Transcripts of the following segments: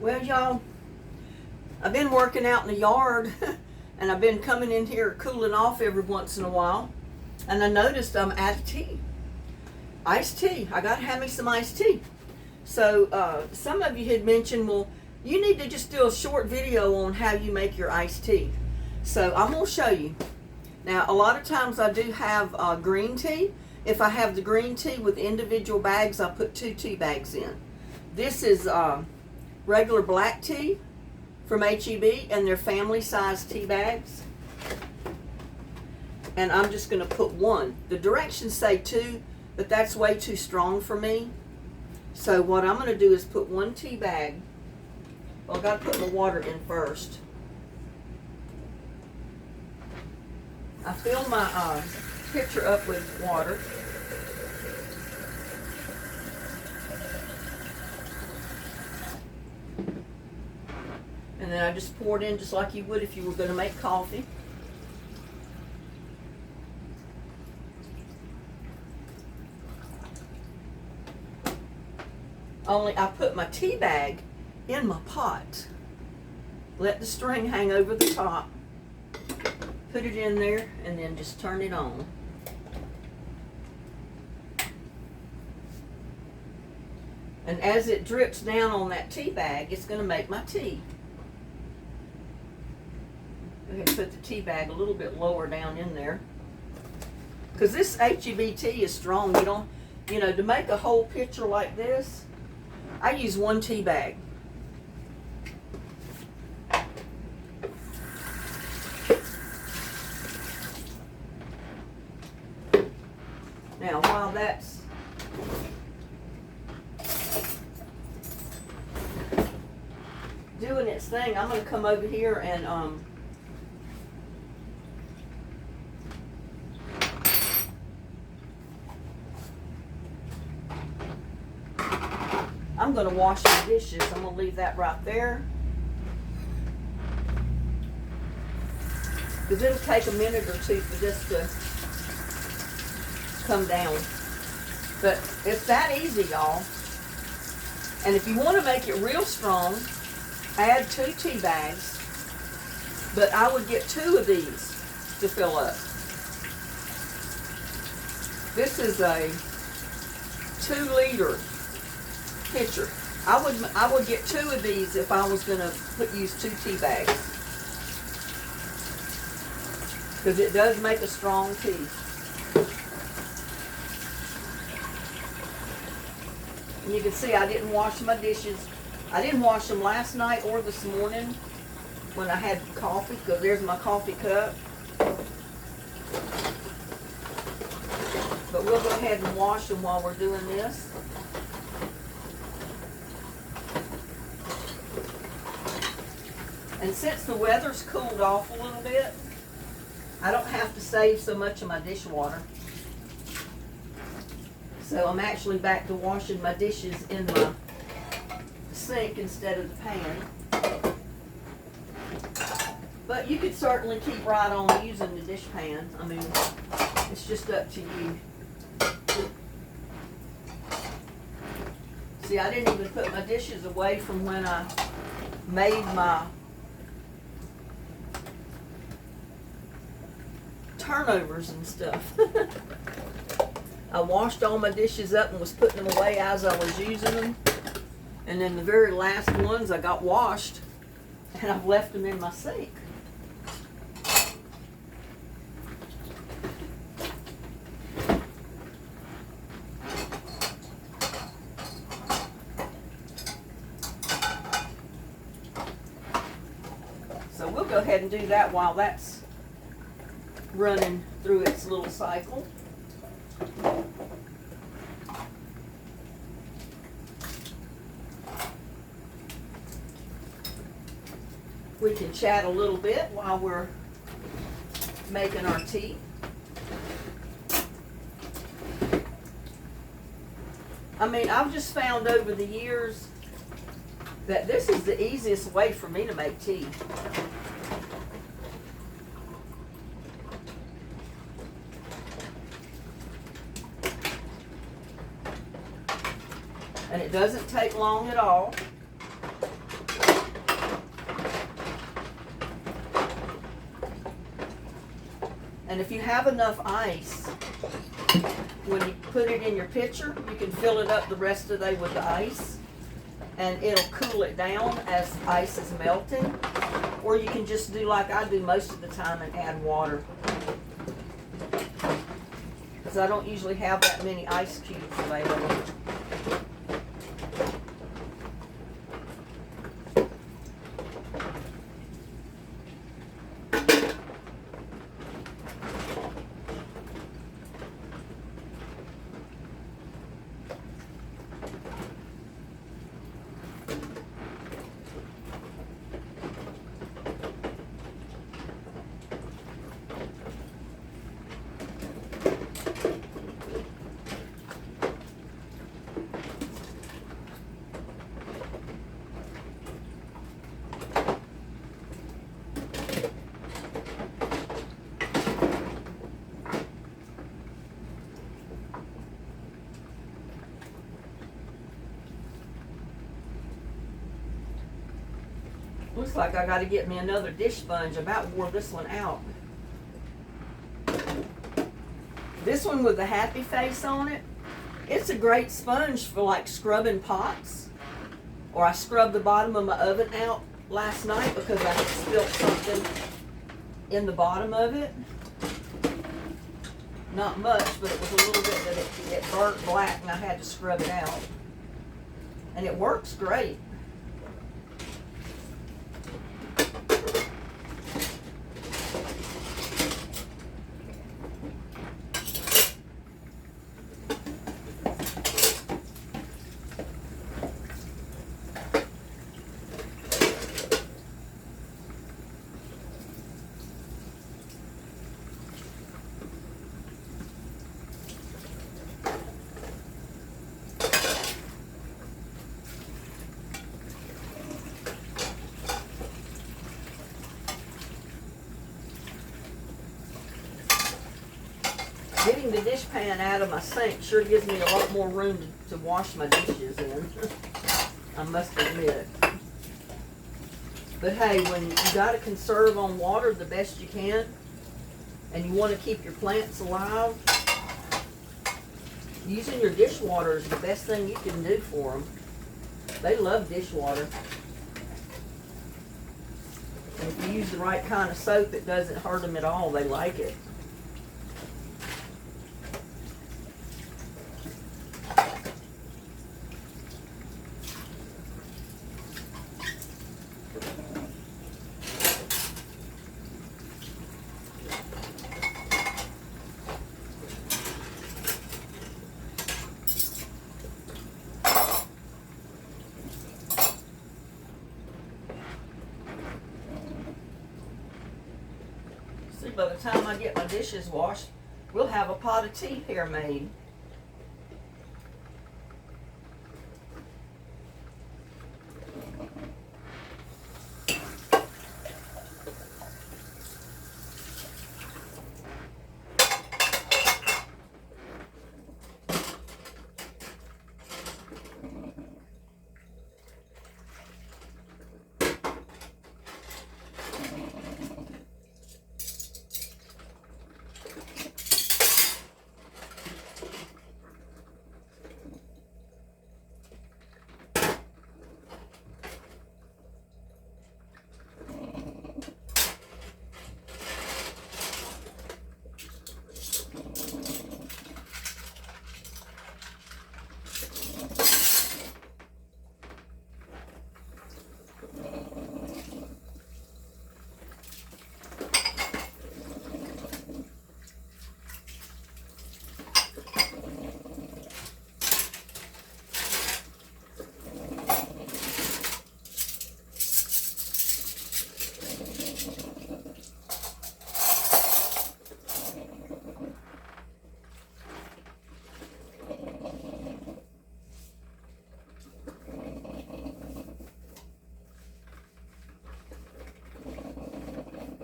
Well, y'all, I've been working out in the yard and I've been coming in here cooling off every once in a while. And I noticed I'm out of tea. Iced tea. I gotta have me some iced tea. So some of you had mentioned, well, you need to just do a short video on how you make your iced tea. So I'm gonna show you. Now, a lot of times I do have green tea. If I have the green tea with individual bags, I put 2 tea bags in. This is regular black tea from H-E-B, and they're family size tea bags. And I'm just gonna put 1. The directions say 2, but that's way too strong for me. So what I'm gonna do is put 1 tea bag. Well, I gotta put my water in first. I fill my pitcher up with water. And then I just pour it in just like you would if you were going to make coffee. Only I put my tea bag in my pot. Let the string hang over the top. Put it in there and then just turn it on. And as it drips down on that tea bag, it's going to make my tea. Go ahead and put the tea bag a little bit lower down in there. Because this H-E-B tea is strong. You don't, to make a whole pitcher like this, I use 1 tea bag. Now, while that's doing its thing, I'm going to come over here and I'm going to wash the dishes. I'm going to leave that right there. Because it'll take a minute or 2 for this to come down. But it's that easy, y'all. And if you want to make it real strong, add 2 tea bags. But I would get 2 of these to fill up. This is a 2-liter pitcher. I would get 2 of these if I was going to use 2 tea bags. Because it does make a strong tea. And you can see I didn't wash my dishes. I didn't wash them last night or this morning when I had coffee, because there's my coffee cup. But we'll go ahead and wash them while we're doing this. And since the weather's cooled off a little bit, I don't have to save so much of my dishwater. So I'm actually back to washing my dishes in the sink instead of the pan. But you could certainly keep right on using the dish pan. I mean, it's just up to you. See, I didn't even put my dishes away from when I made my turnovers and stuff. I washed all my dishes up and was putting them away as I was using them. And then the very last ones I got washed and I've left them in my sink. So we'll go ahead and do that while that's running through its little cycle. We can chat a little bit while we're making our tea. I mean, I've just found over the years that this is the easiest way for me to make tea. And it doesn't take long at all. And if you have enough ice, when you put it in your pitcher, you can fill it up the rest of the day with the ice, and it'll cool it down as ice is melting. Or you can just do like I do most of the time and add water. Because I don't usually have that many ice cubes available. Looks like I gotta get me another dish sponge. I about wore this one out. This one with the happy face on it, it's a great sponge for like scrubbing pots. Or I scrubbed the bottom of my oven out last night because I had spilled something in the bottom of it. Not much, but it was a little bit that it burnt black and I had to scrub it out. And it works great. Getting the dish pan out of my sink sure gives me a lot more room to wash my dishes in. I must admit. But hey, when you gotta conserve on water the best you can, and you want to keep your plants alive, using your dishwater is the best thing you can do for them. They love dishwater. And if you use the right kind of soap, it doesn't hurt them at all. They like it. By the time I get my dishes washed, we'll have a pot of tea here made.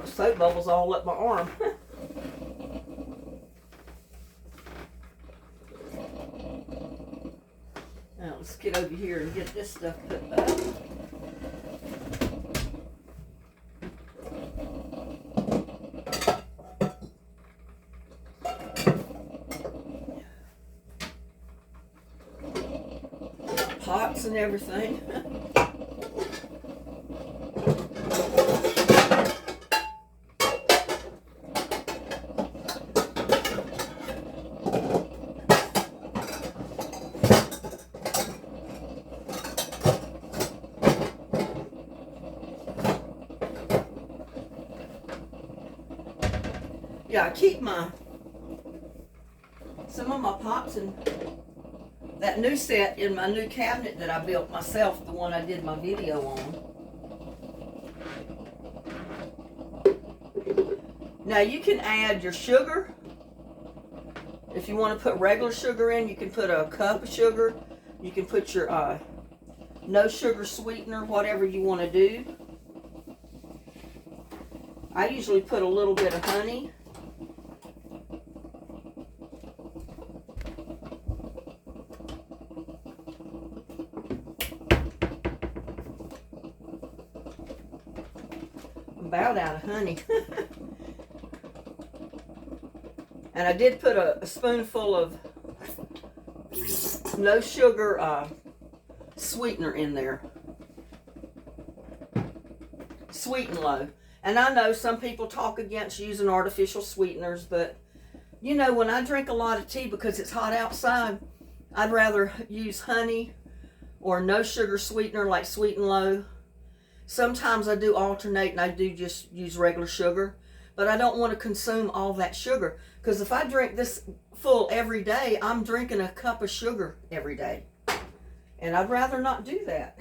Soap bubbles all up my arm. Now let's get over here and get this stuff put back. pots and everything. Yeah, I keep some of my pots and that new set in my new cabinet that I built myself, the one I did my video on. Now you can add your sugar. If you want to put regular sugar in, you can put a cup of sugar. You can put your no sugar sweetener, whatever you want to do. I usually put a little bit of honey. About out of honey. And I did put a spoonful of no sugar sweetener in there. Sweet and low. And I know some people talk against using artificial sweeteners, but you know, when I drink a lot of tea because it's hot outside, I'd rather use honey or no sugar sweetener like Sweet and Low. Sometimes I do alternate and I do just use regular sugar, but I don't want to consume all that sugar, because if I drink this full every day, I'm drinking a cup of sugar every day, and I'd rather not do that.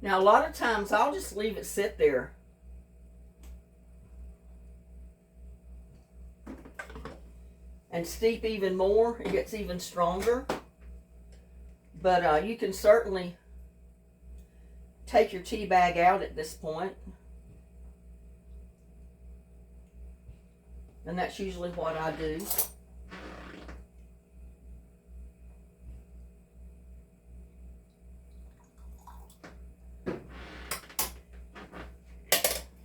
Now a lot of times I'll just leave it sit there. And steep even more, it gets even stronger. But you can certainly take your tea bag out at this point. And that's usually what I do.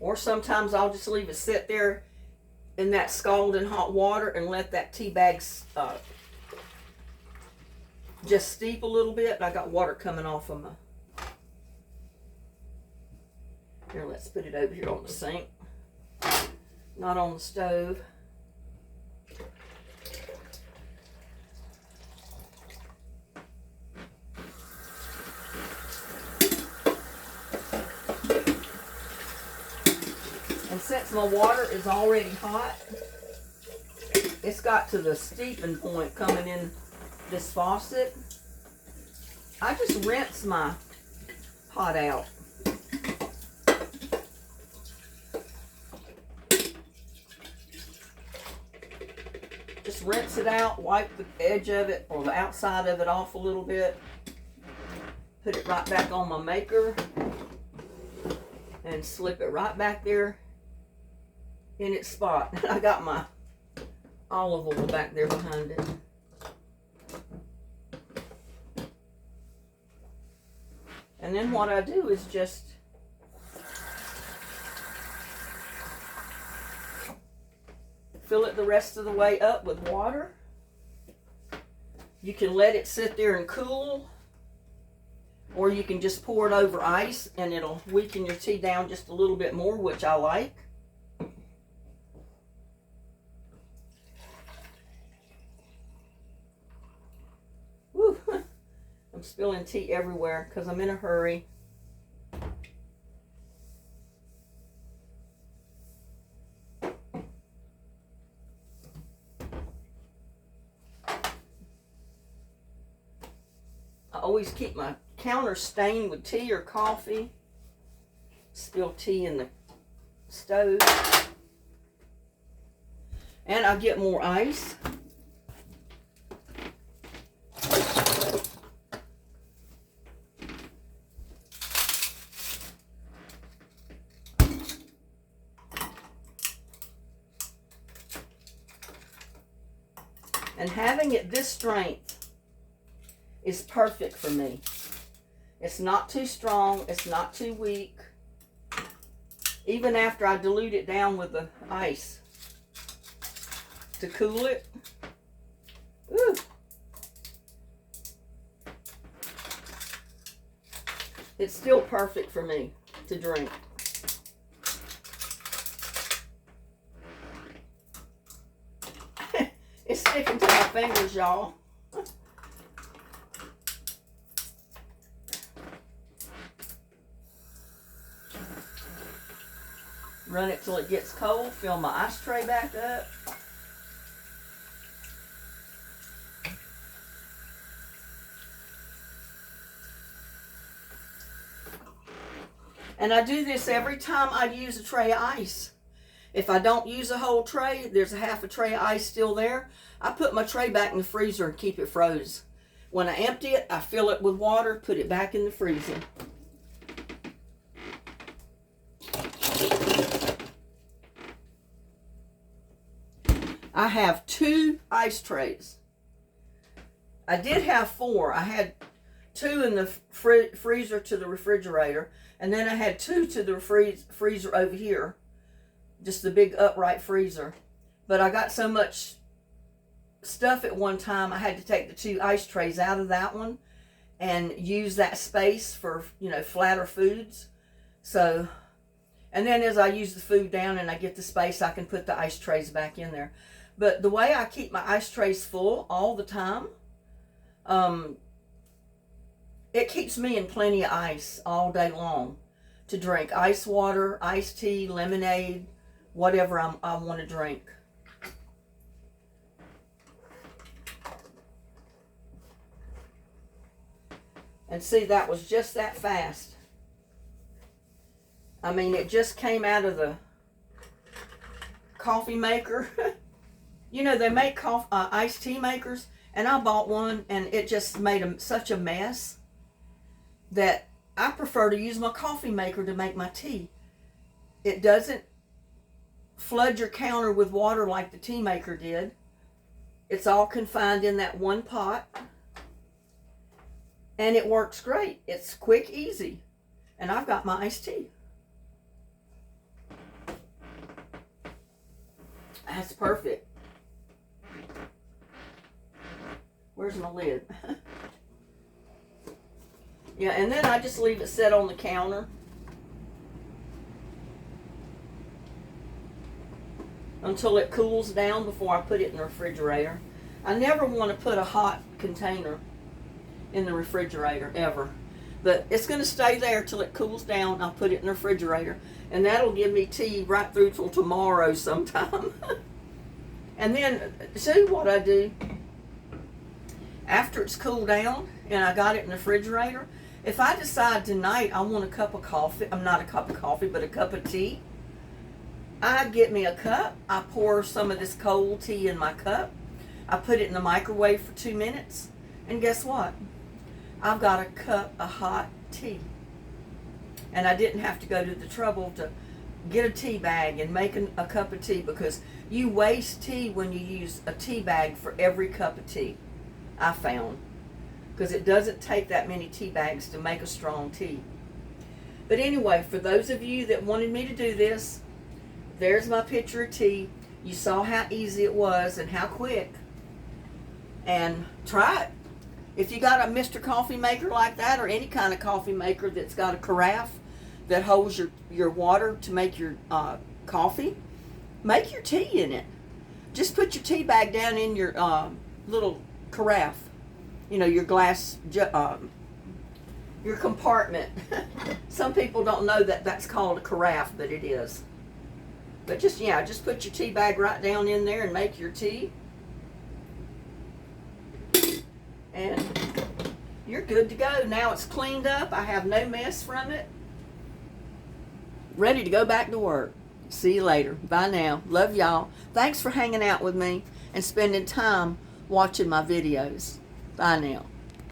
Or sometimes I'll just leave it sit there in that scalding hot water and let that tea bag just steep a little bit. I got water coming off of my... Here, let's put it over here on the sink. Not on the stove. And since my water is already hot, it's got to the steeping point coming in this faucet. I just rinse my pot out. Just rinse it out, wipe the edge of it or the outside of it off a little bit. Put it right back on my maker and slip it right back there in its spot. I got my olive oil back there behind it. And then what I do is just fill it the rest of the way up with water. You can let it sit there and cool, or you can just pour it over ice and it'll weaken your tea down just a little bit more, which I like. Woo. I'm spilling tea everywhere because I'm in a hurry. I always keep my counter stained with tea or coffee. Spill tea in the stove. And I get more ice. And having it this strength is perfect for me. It's not too strong, it's not too weak. Even after I dilute it down with the ice. to cool it. Ooh. It's still perfect for me to drink. It's sticking to my fingers, y'all. Run it till it gets cold. Fill my ice tray back up. And I do this every time I use a tray of ice. If I don't use a whole tray, there's a half a tray of ice still there, I put my tray back in the freezer and keep it froze. When I empty it, I fill it with water, put it back in the freezer. I have 2 ice trays. I did have 4. I had 2 in the freezer to the refrigerator, and then I had 2 to the freezer over here, just the big upright freezer. But I got so much stuff at one time, I had to take the 2 ice trays out of that one and use that space for, you know, flatter foods. So, and then as I use the food down and I get the space, I can put the ice trays back in there. But the way I keep my ice trays full all the time, it keeps me in plenty of ice all day long to drink. Ice water, iced tea, lemonade, whatever I want to drink. And see, that was just that fast. I mean, it just came out of the coffee maker. You know, they make iced tea makers, and I bought one, and it just made such a mess that I prefer to use my coffee maker to make my tea. It doesn't flood your counter with water like the tea maker did. It's all confined in that one pot, and it works great. It's quick, easy, and I've got my iced tea. That's perfect. Where's my lid? Yeah, and then I just leave it set on the counter until it cools down before I put it in the refrigerator. I never want to put a hot container in the refrigerator, ever. But it's going to stay there till it cools down. I'll put it in the refrigerator, and that'll give me tea right through till tomorrow sometime. And then, see what I do? After it's cooled down and I got it in the refrigerator, if I decide tonight I want a cup of coffee, not a cup of coffee, but a cup of tea, I get me a cup, I pour some of this cold tea in my cup, I put it in the microwave for 2 minutes, and guess what? I've got a cup of hot tea. And I didn't have to go to the trouble to get a tea bag and make a cup of tea, because you waste tea when you use a tea bag for every cup of tea, I found. Because it doesn't take that many tea bags to make a strong tea. But anyway, for those of you that wanted me to do this, there's my pitcher of tea. You saw how easy it was and how quick. And try it. If you got a Mr. Coffee Maker like that, or any kind of coffee maker that's got a carafe that holds your water to make your coffee, make your tea in it. Just put your tea bag down in your little carafe. You know, your glass, your compartment. Some people don't know that that's called a carafe, but it is. But just put your tea bag right down in there and make your tea. And you're good to go. Now it's cleaned up. I have no mess from it. Ready to go back to work. See you later. Bye now. Love y'all. Thanks for hanging out with me and spending time watching my videos. Bye now.